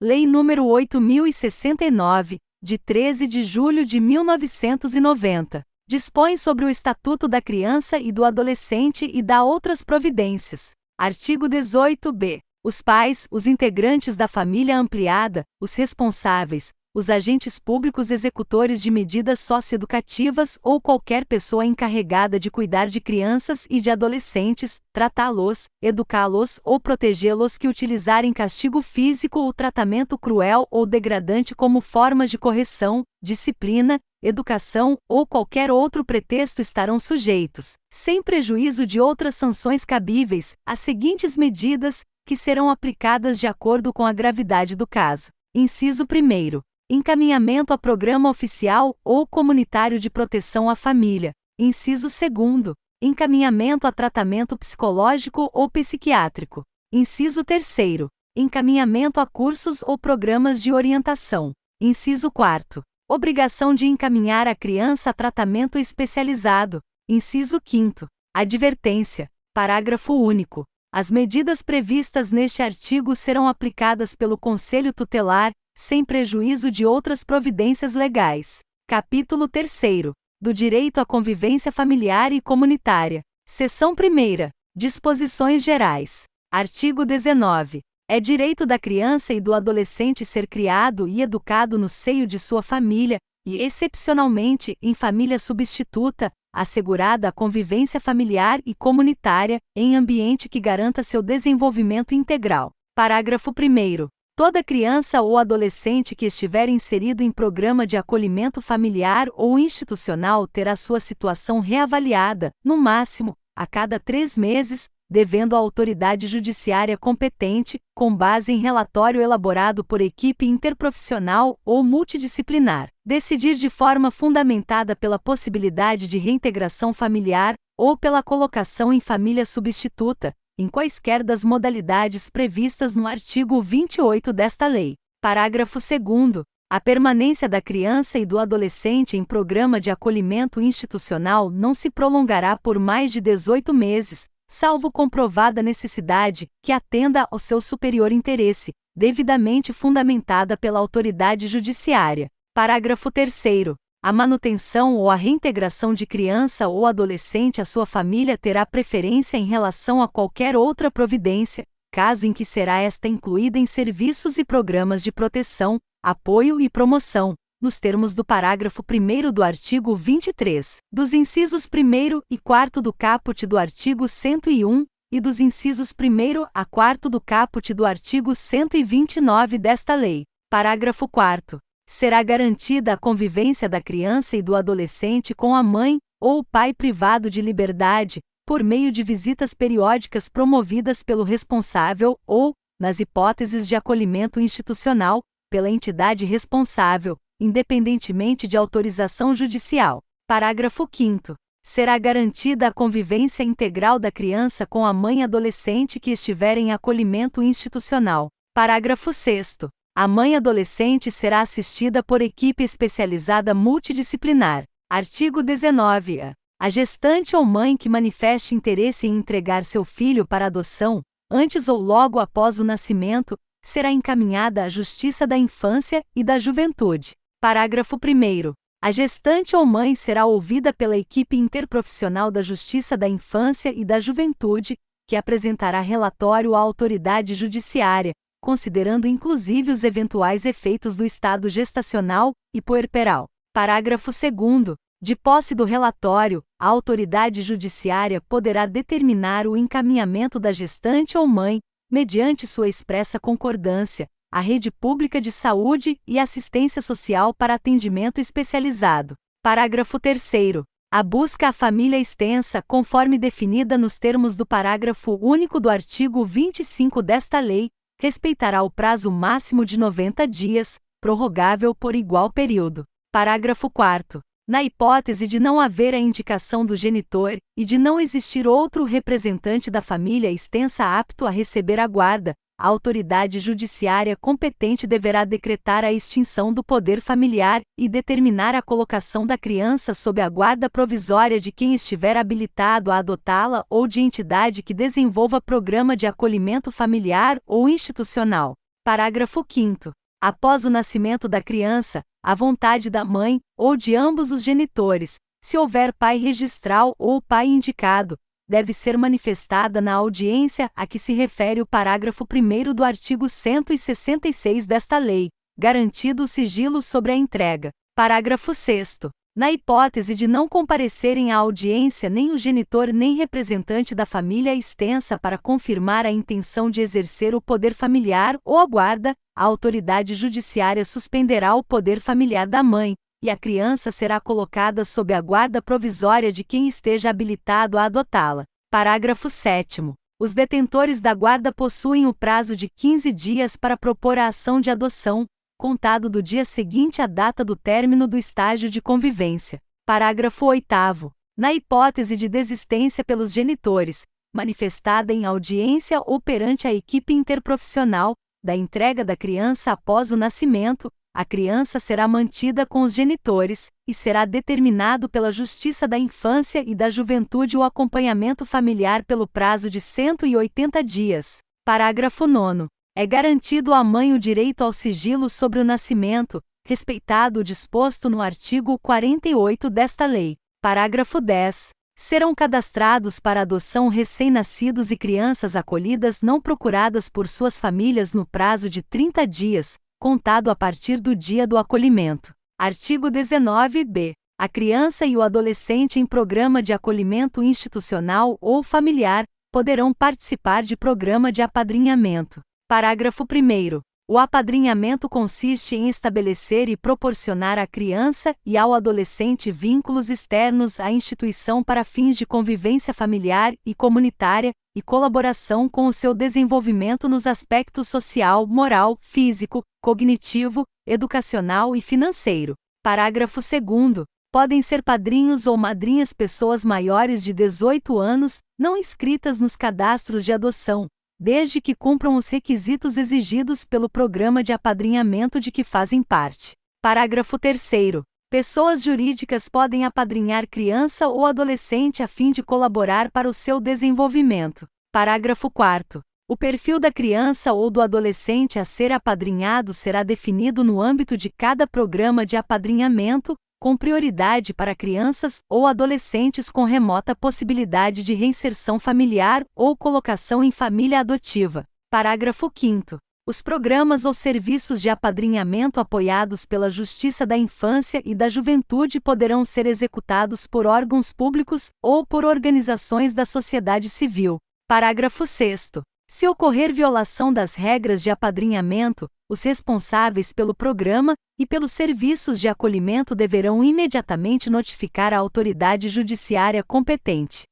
Lei nº 8.069, de 13 de julho de 1990, dispõe sobre o Estatuto da Criança e do Adolescente e dá outras providências. Artigo 18b. Os pais, os integrantes da família ampliada, os responsáveis, os agentes públicos executores de medidas socioeducativas ou qualquer pessoa encarregada de cuidar de crianças e de adolescentes, tratá-los, educá-los ou protegê-los que utilizarem castigo físico ou tratamento cruel ou degradante como formas de correção, disciplina, educação ou qualquer outro pretexto estarão sujeitos, sem prejuízo de outras sanções cabíveis, às seguintes medidas, que serão aplicadas de acordo com a gravidade do caso. Inciso 1º. Encaminhamento a programa oficial ou comunitário de proteção à família. Inciso 2º. Encaminhamento a tratamento psicológico ou psiquiátrico. Inciso 3º. Encaminhamento a cursos ou programas de orientação. Inciso 4º. Obrigação de encaminhar a criança a tratamento especializado. Inciso 5º. Advertência. Parágrafo único. As medidas previstas neste artigo serão aplicadas pelo Conselho Tutelar, sem prejuízo de outras providências legais. Capítulo 3º. Do Direito à Convivência Familiar e Comunitária. Seção 1ª. Disposições Gerais. Artigo 19. É direito da criança e do adolescente ser criado e educado no seio de sua família, e, excepcionalmente, em família substituta, assegurada a convivência familiar e comunitária, em ambiente que garanta seu desenvolvimento integral. Parágrafo 1º. Toda criança ou adolescente que estiver inserido em programa de acolhimento familiar ou institucional terá sua situação reavaliada, no máximo, a cada 3 meses, devendo a autoridade judiciária competente, com base em relatório elaborado por equipe interprofissional ou multidisciplinar, decidir de forma fundamentada pela possibilidade de reintegração familiar ou pela colocação em família substituta, em quaisquer das modalidades previstas no artigo 28 desta lei. Parágrafo 2º. A permanência da criança e do adolescente em programa de acolhimento institucional não se prolongará por mais de 18 meses, salvo comprovada necessidade, que atenda ao seu superior interesse, devidamente fundamentada pela autoridade judiciária. Parágrafo 3º. A manutenção ou a reintegração de criança ou adolescente à sua família terá preferência em relação a qualquer outra providência, caso em que será esta incluída em serviços e programas de proteção, apoio e promoção, nos termos do parágrafo 1º do artigo 23, dos incisos 1º e 4º do caput do artigo 101, e dos incisos 1º a 4º do caput do artigo 129 desta lei. Parágrafo 4º. Será garantida a convivência da criança e do adolescente com a mãe, ou o pai privado de liberdade, por meio de visitas periódicas promovidas pelo responsável ou, nas hipóteses de acolhimento institucional, pela entidade responsável, independentemente de autorização judicial. Parágrafo 5º. Será garantida a convivência integral da criança com a mãe adolescente que estiver em acolhimento institucional. Parágrafo 6º. A mãe adolescente será assistida por equipe especializada multidisciplinar. Artigo 19. A gestante ou mãe que manifeste interesse em entregar seu filho para adoção, antes ou logo após o nascimento, será encaminhada à Justiça da Infância e da Juventude. Parágrafo 1º. A gestante ou mãe será ouvida pela equipe interprofissional da Justiça da Infância e da Juventude, que apresentará relatório à autoridade judiciária, considerando inclusive os eventuais efeitos do estado gestacional e puerperal. Parágrafo 2º. De posse do relatório, a autoridade judiciária poderá determinar o encaminhamento da gestante ou mãe, mediante sua expressa concordância, à rede pública de saúde e assistência social para atendimento especializado. Parágrafo 3º. A busca à família extensa, conforme definida nos termos do parágrafo único do artigo 25 desta lei, respeitará o prazo máximo de 90 dias, prorrogável por igual período. Parágrafo 4º. Na hipótese de não haver a indicação do genitor, e de não existir outro representante da família extensa apto a receber a guarda, a autoridade judiciária competente deverá decretar a extinção do poder familiar e determinar a colocação da criança sob a guarda provisória de quem estiver habilitado a adotá-la ou de entidade que desenvolva programa de acolhimento familiar ou institucional. Parágrafo 5º. Após o nascimento da criança, à vontade da mãe, ou de ambos os genitores, se houver pai registral ou pai indicado, deve ser manifestada na audiência a que se refere o parágrafo 1º do artigo 166 desta lei, garantido o sigilo sobre a entrega. Parágrafo 6º. Na hipótese de não comparecerem à audiência nem o genitor nem representante da família extensa para confirmar a intenção de exercer o poder familiar ou a guarda, a autoridade judiciária suspenderá o poder familiar da mãe, e a criança será colocada sob a guarda provisória de quem esteja habilitado a adotá-la. Parágrafo 7º. Os detentores da guarda possuem o prazo de 15 dias para propor a ação de adoção, contado do dia seguinte à data do término do estágio de convivência. Parágrafo 8º. Na hipótese de desistência pelos genitores, manifestada em audiência ou perante a equipe interprofissional, da entrega da criança após o nascimento, a criança será mantida com os genitores, e será determinado pela Justiça da Infância e da Juventude o acompanhamento familiar pelo prazo de 180 dias. Parágrafo 9º. É garantido à mãe o direito ao sigilo sobre o nascimento, respeitado o disposto no artigo 48 desta lei. Parágrafo 10. Serão cadastrados para adoção recém-nascidos e crianças acolhidas não procuradas por suas famílias no prazo de 30 dias, contado a partir do dia do acolhimento. Artigo 19b. A criança e o adolescente em programa de acolhimento institucional ou familiar poderão participar de programa de apadrinhamento. Parágrafo 1º. O apadrinhamento consiste em estabelecer e proporcionar à criança e ao adolescente vínculos externos à instituição para fins de convivência familiar e comunitária, e colaboração com o seu desenvolvimento nos aspectos social, moral, físico, cognitivo, educacional e financeiro. Parágrafo 2º. Podem ser padrinhos ou madrinhas pessoas maiores de 18 anos, não inscritas nos cadastros de adoção, desde que cumpram os requisitos exigidos pelo programa de apadrinhamento de que fazem parte. Parágrafo 3º. Pessoas jurídicas podem apadrinhar criança ou adolescente a fim de colaborar para o seu desenvolvimento. Parágrafo 4º. O perfil da criança ou do adolescente a ser apadrinhado será definido no âmbito de cada programa de apadrinhamento, com prioridade para crianças ou adolescentes com remota possibilidade de reinserção familiar ou colocação em família adotiva. Parágrafo 5º. Os programas ou serviços de apadrinhamento apoiados pela Justiça da Infância e da Juventude poderão ser executados por órgãos públicos ou por organizações da sociedade civil. Parágrafo 6º. Se ocorrer violação das regras de apadrinhamento, os responsáveis pelo programa e pelos serviços de acolhimento deverão imediatamente notificar a autoridade judiciária competente.